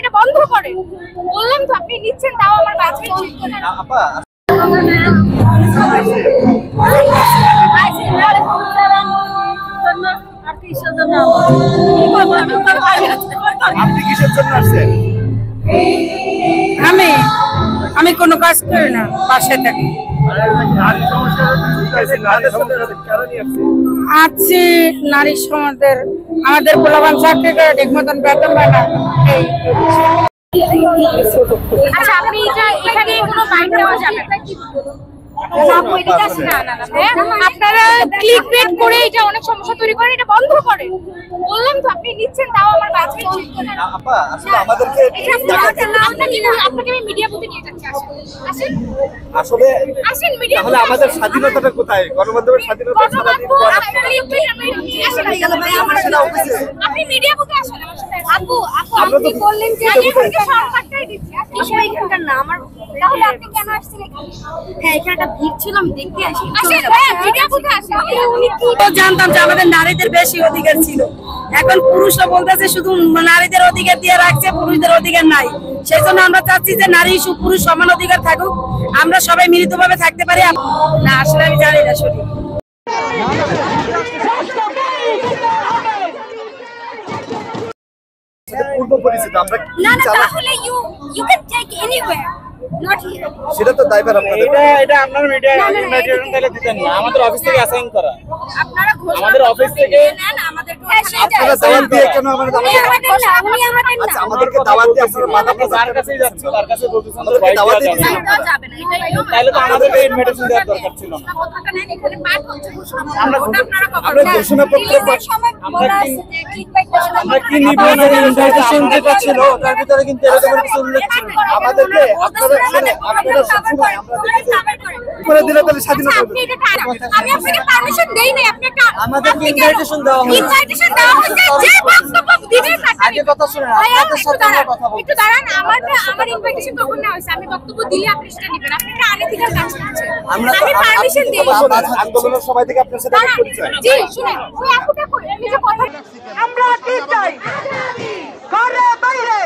এটা বন্ধ করেন। বললাম তো আপনি নিচ্ছেন, তাও আমার বাজে আপা আপনি কিসের জন্য আসছেন? আমি কোনো কাজ করি না, বাসায় থাকি। আছি নারী সমাজের, আমাদের পোলাপান চাকরি করে ঠিক মতন বেতন পায় না। আচ্ছা, আপনি এখানে কোনো বাইক নেওয়া যাবে না। আপনারা ক্লিকবেট করে এটা অনেক সমস্যা তৈরি করেন, এটা বন্ধ করেন। বললাম তো আপনি নিচ্ছেন, তাও আমার বাজে আপা আসলে আমাদেরকে আপনাকে আমি মিডিয়া বুথে নিয়ে যাচ্ছি। আসেন আসলে আসেন মিডিয়া তাহলে আমাদের স্বাধীনতাটা কোথায়? গণমাধ্যমের স্বাধীনতা সারাদিন আপনি মিডিয়া বুথে আসেন আমার সাথে। আপু আপনি বললেন যে আমি সরকারটাই দিচ্ছি, আসলে এখানকার না আমার। তাহলে আপনি কেন আসছেন এখানে? হ্যাঁ, এখানে একটা ভিড় ছিল, আমি দেখতে আসি। আসেন মিডিয়া বুথে আসেন। উনি কি জানতাম যে আমাদের নারীদের বেশি অধিকার ছিল, এখন পুরুষরা বলতেছে শুধু নারীদের অধিকার দিয়ে রাখছে, পুরুষদের অধিকার নাই। সেই জন্য আমরা চাচ্ছি যে নারী পুরুষ সমান অধিকার থাকুক, আমরা সবাই মিলিতভাবে থাকতে পারি। না আসলে আমি জানি না সঠিক। পূর্ব পরিচিত আমরা কি না না, চালাই তাহলে you can take anywhere, not here. সেটা তো দায়ভার আপনাদের। এটা আপনার মিডিয়া ইনভাইটেশন তাহলে দিতেন না, আমাদের অফিস থেকে অ্যাসাইন করা। আপনারা ঘোষণা আমাদের অফিস থেকে নেন, আমাদেরকে আপনারা দাওয়াত দিয়ে কেন আমাদের আচ্ছা আমাদেরকে দাওয়াত দিয়ে আপনারা বাধা যার কাছেই যাচ্ছে তার কাছে বলতেছেন তো আমাদেরকে দাওয়াত দিয়ে দিয়েছেন। যাবে না, এটা তাহলে তো আমাদেরকে ইনভাইটেশন দেওয়ার দরকার ছিল না। কথাটা নেন, এখানে পাঠ হচ্ছে ঘোষণা। আমরা আমরা ঘোষণাপত্র আমরা কি নিব না, ইনভাইটেশন যেটা ছিল তার ভিতরে কিন্তু এরকম কিছু উল্লেখ ছিল না। আমাদেরকে আপনারা সবসময় আমরা দেখেছি করে দিলে তাহলে স্বাধীনতা হবে। আমি আপনাকে পারমিশন দেই নাই, আপনি একটা আমাদেরকে ইনভাইটেশন দেওয়া হয়েছে। ইনভাইটেশন দেওয়া হয়েছে, যে বক্তব্য দিবেন আগে কথা শুনেন, আপনাদের সাথে আমরা কথা বলবো। একটু দাঁড়ান, আমার ইনভাইটেশন কখন নেওয়া হয়েছে? আমি বক্তব্য দিলে আপনি সেটা নেবেন। আপনি একটা আনএথিক্যাল কাজ করছেন। আমি পারমিশন দেই। আন্দোলনের সবাই থেকে আপনার সাথে দেখা পরিচয়। জি শুনেন, ওই আপুটা করে আমি যে কথা আমরা কি চাই? ঘরে বাইরে